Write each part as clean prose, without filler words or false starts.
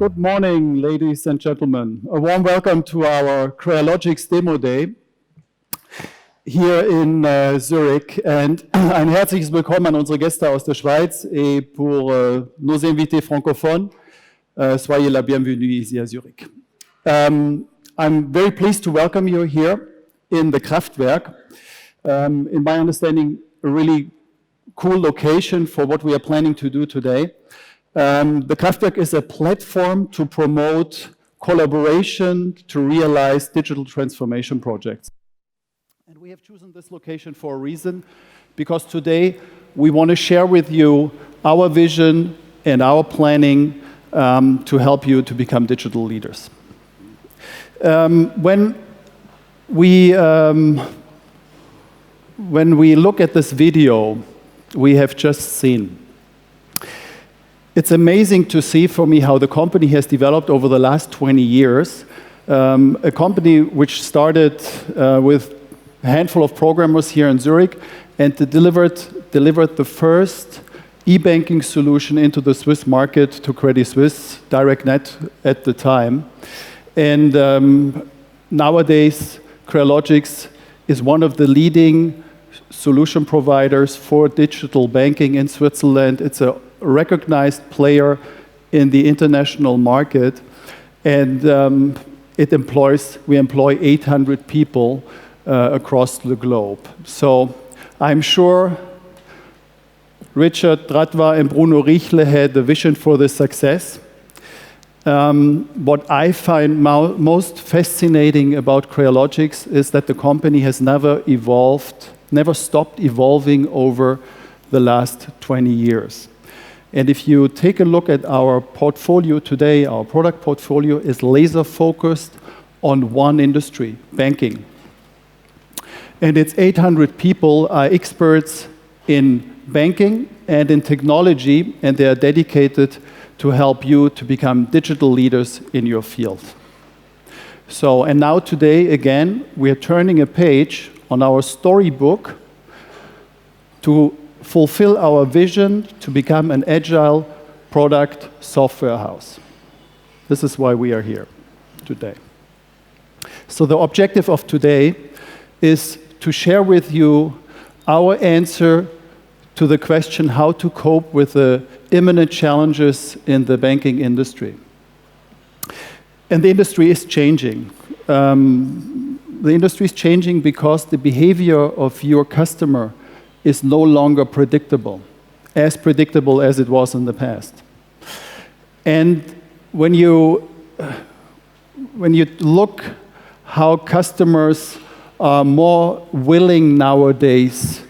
Good morning, ladies and gentlemen. A warm welcome to our CREALOGIX Demo Day hier in Zurich. And ein herzliches Willkommen an unsere Gäste aus der Schweiz et pour nos invités francophones. Soyez la bienvenue ici à Zurich. I'm very pleased to welcome you here in the Kraftwerk. In my understanding, a really cool location for what we are planning to do today. The Kraftwerk is a platform to promote collaboration to realize digital transformation projects. And we have chosen this location for a reason, because today we want to share with you our vision and our planning to help you to become digital leaders. When we look at this video we have just seen, it's amazing to see for me how the company has developed over the last 20 years. A company which started with a handful of programmers here in Zurich and delivered the first e-banking solution into the Swiss market to Credit Suisse, DirectNet at the time. And nowadays, CREALOGIX is one of the leading solution providers for digital banking in Switzerland. It's a recognized player in the international market, and we employ 800 people across the globe. So I'm sure Richard Dratwa and Bruno Richle had a vision for this success. What I find most fascinating about CREALOGIX is that the company has never stopped evolving over the last 20 years. And if you take a look at our portfolio today, our product portfolio is laser focused on one industry, banking. And its 800 people are experts in banking and in technology, and they are dedicated to help you to become digital leaders in your field. So, and now today, again, we are turning a page on our storybook to fulfill our vision to become an agile product software house. This is why we are here today. So the objective of today is to share with you our answer to the question how to cope with the imminent challenges in the banking industry. And the industry is changing. The industry is changing because the behavior of your customer is no longer predictable as it was in the past. And when you look how customers are more willing nowadays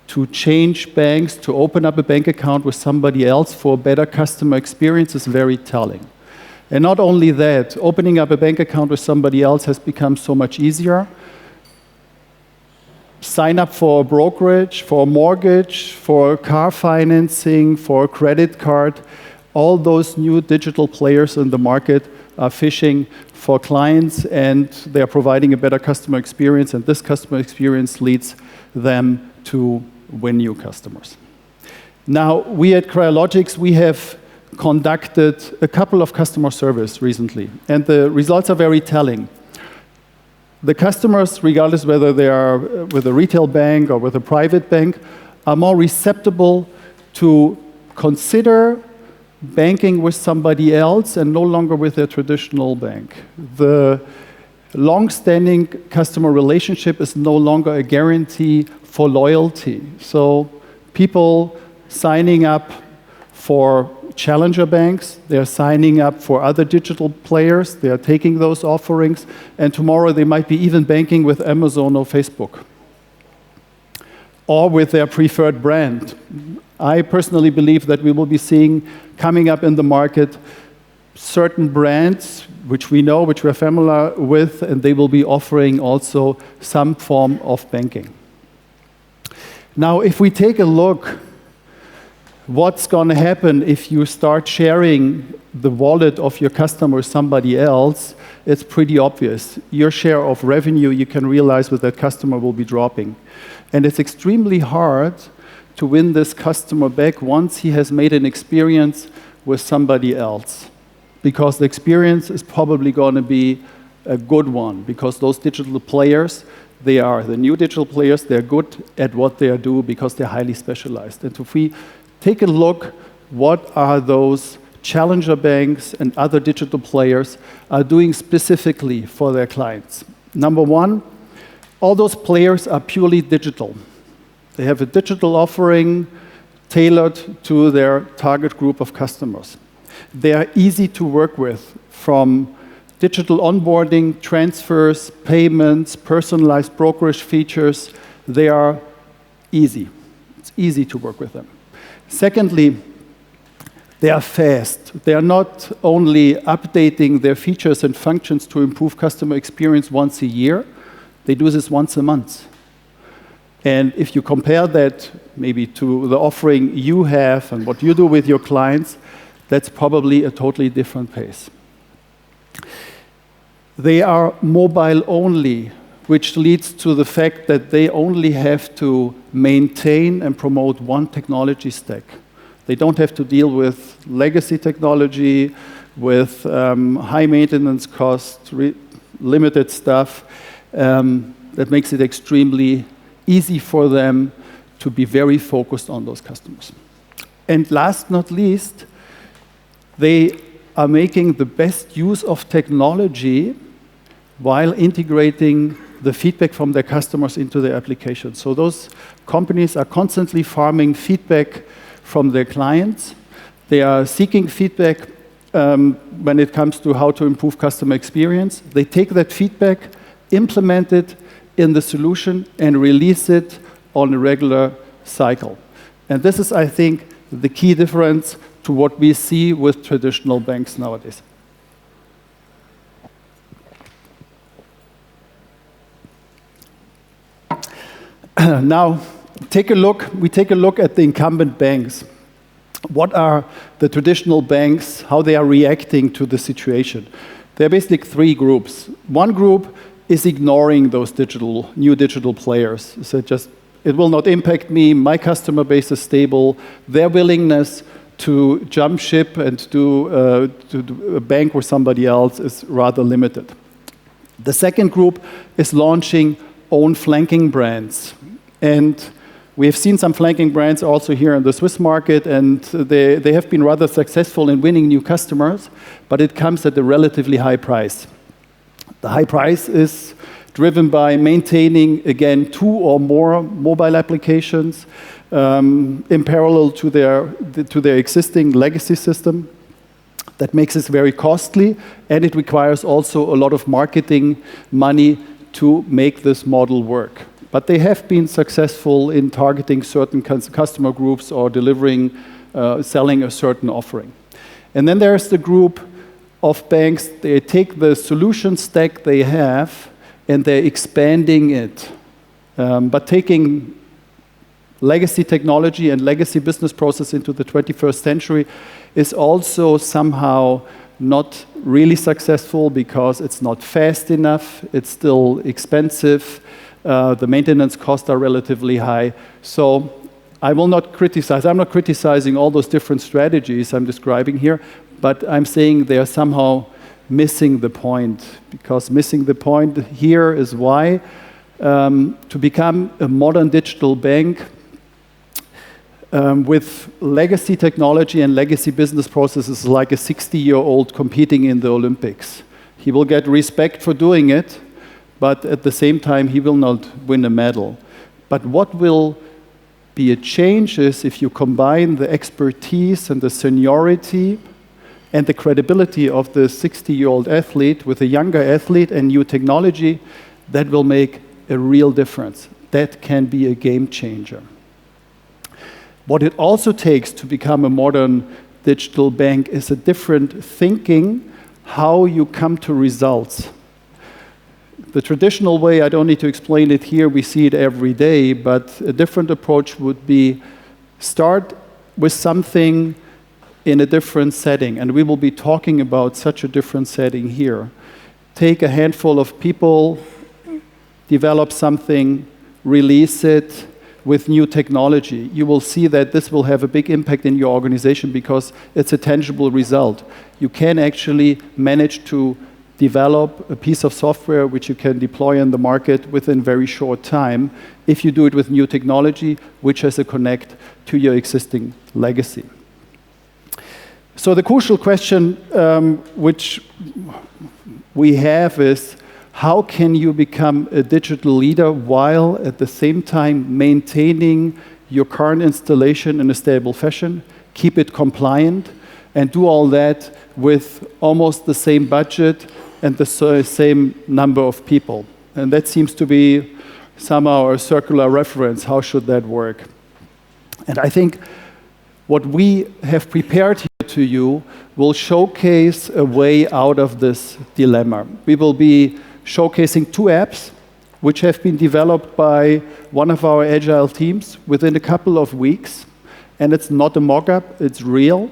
to change banks, to open up a bank account with somebody else for a better customer experience is very telling. And not only that, opening up a bank account with somebody else has become so much easier. Sign up for a brokerage, for a mortgage, for car financing, for a credit card. All those new digital players in the market are fishing for clients, and they are providing a better customer experience, and this customer experience leads them to win new customers. Now, we at CREALOGIX, we have conducted a couple of customer surveys recently, and the results are very telling. The customers, regardless whether they are with a retail bank or with a private bank, are more receptive to consider banking with somebody else and no longer with their traditional bank. The long-standing customer relationship is no longer a guarantee for loyalty. So people signing up for challenger banks, they're signing up for other digital players, they are taking those offerings, and tomorrow they might be even banking with Amazon or Facebook, or with their preferred brand. I personally believe that we will be seeing coming up in the market certain brands which we know, which we're familiar with, and they will be offering also some form of banking. Now, if we take a look what's going to happen if you start sharing the wallet of your customer with somebody else, it's pretty obvious. Your share of revenue you can realize with that customer will be dropping. And it's extremely hard to win this customer back once he has made an experience with somebody else. because the experience is probably going to be a good one, because those digital players, they are the new digital players, they're good at what they do because they're highly specialized. And if we take a look, what are those challenger banks and other digital players are doing specifically for their clients? Number one, all those players are purely digital. They have a digital offering tailored to their target group of customers. They are easy to work with, from digital onboarding, transfers, payments, personalized brokerage features. They are easy. It's easy to work with them. Secondly, they are fast. They are not only updating their features and functions to improve customer experience once a year, they do this once a month. And if you compare that maybe to the offering you have and what you do with your clients, that's probably a totally different pace. They are mobile only, which leads to the fact that they only have to maintain and promote one technology stack. They don't have to deal with legacy technology, with high maintenance costs, limited stuff. That makes it extremely easy for them to be very focused on those customers. And last not least, they are making the best use of technology while integrating the feedback from their customers into their application. So those companies are constantly farming feedback from their clients. They are seeking feedback when it comes to how to improve customer experience. They take that feedback, implement it in the solution, and release it on a regular cycle. And this is, I think, the key difference to what we see with traditional banks nowadays. Now, we take a look at the incumbent banks. What are the traditional banks, how they are reacting to the situation? There are basically three groups. One group is ignoring those new digital players. So it will not impact me, my customer base is stable, their willingness to jump ship and do a bank with somebody else is rather limited. The second group is launching own flanking brands. And we have seen some flanking brands also here in the Swiss market, and they have been rather successful in winning new customers, but it comes at a relatively high price. The high price is driven by maintaining, again, 2 or more mobile applications in parallel to their existing legacy system. That makes it very costly, and it requires also a lot of marketing money to make this model work. But they have been successful in targeting certain customer groups or selling a certain offering. And then there's the group of banks. They take the solution stack they have and they're expanding it, but taking legacy technology and legacy business process into the 21st century is also somehow not really successful because it's not fast enough, it's still expensive, the maintenance costs are relatively high. So I will not criticize, I'm not criticizing all those different strategies I'm describing here, but I'm saying they are somehow missing the point, because missing the point here is why to become a modern digital bank with legacy technology and legacy business processes like a 60-year-old competing in the Olympics. He will get respect for doing it, but at the same time, he will not win a medal. But what will be a change is if you combine the expertise and the seniority and the credibility of the 60-year-old athlete with a younger athlete and new technology, that will make a real difference. That can be a game changer. What it also takes to become a modern digital bank is a different thinking, how you come to results. The traditional way, I don't need to explain it here, we see it every day, but a different approach would be start with something in a different setting, and we will be talking about such a different setting here. Take a handful of people, develop something, release it, with new technology, you will see that this will have a big impact in your organization because it's a tangible result. You can actually manage to develop a piece of software which you can deploy in the market within very short time if you do it with new technology, which has a connect to your existing legacy. So the crucial question which we have is, how can you become a digital leader while at the same time maintaining your current installation in a stable fashion, keep it compliant, and do all that with almost the same budget and the same number of people? And that seems to be somehow a circular reference. How should that work? And I think what we have prepared here to you will showcase a way out of this dilemma. We will be showcasing 2 apps which have been developed by one of our agile teams within a couple of weeks. And it's not a mock-up, it's real.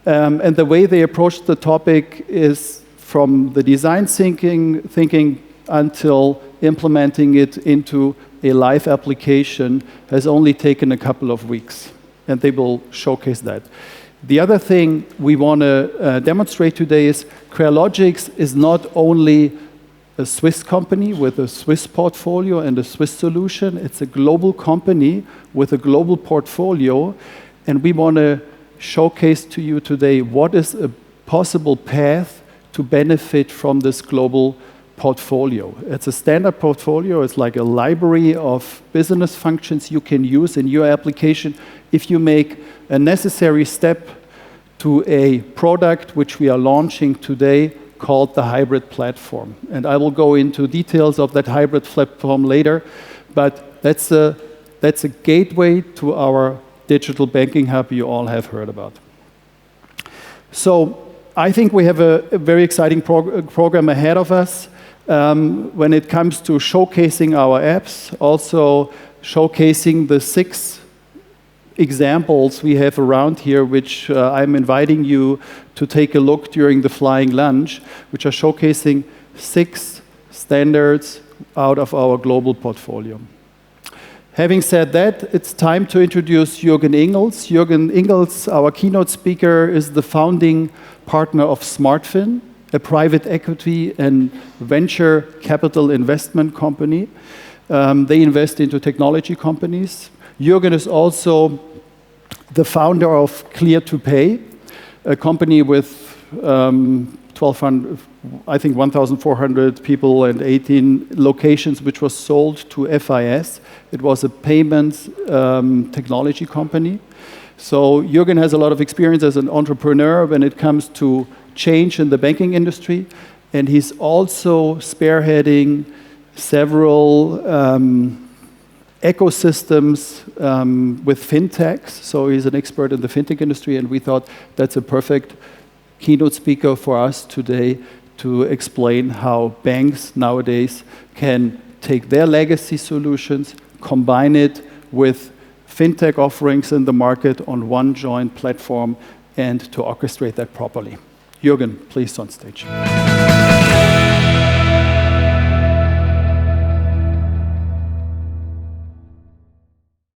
And the way they approach the topic is from the design thinking until implementing it into a live application has only taken a couple of weeks. And they will showcase that. The other thing we want to demonstrate today is CREALOGIX is not only a Swiss company with a Swiss portfolio and a Swiss solution. It's a global company with a global portfolio. And we want to showcase to you today what is a possible path to benefit from this global portfolio. It's a standard portfolio. It's like a library of business functions you can use in your application if you make a necessary step to a product which we are launching today called the hybrid platform. And I will go into details of that hybrid platform later, but that's a gateway to our digital banking hub you all have heard about. So I think we have a very exciting program ahead of us when it comes to showcasing our apps, also showcasing the 6 examples we have around here, which I'm inviting you to take a look during the flying lunch, which are showcasing 6 standards out of our global portfolio. Having said that, it's time to introduce Jürgen Ingels. Jürgen Ingels, our keynote speaker, is the founding partner of SmartFin, a private equity and venture capital investment company. They invest into technology companies. Jürgen is also the founder of Clear2Pay, a company with 1,400 people and 18 locations, which was sold to FIS. It was a payments technology company. So Jürgen has a lot of experience as an entrepreneur when it comes to change in the banking industry, and he's also spearheading several ecosystems with fintechs. So he's an expert in the fintech industry, and we thought that's a perfect keynote speaker for us today to explain how banks nowadays can take their legacy solutions, combine it with fintech offerings in the market on one joint platform, and to orchestrate that properly. Jürgen, please on stage.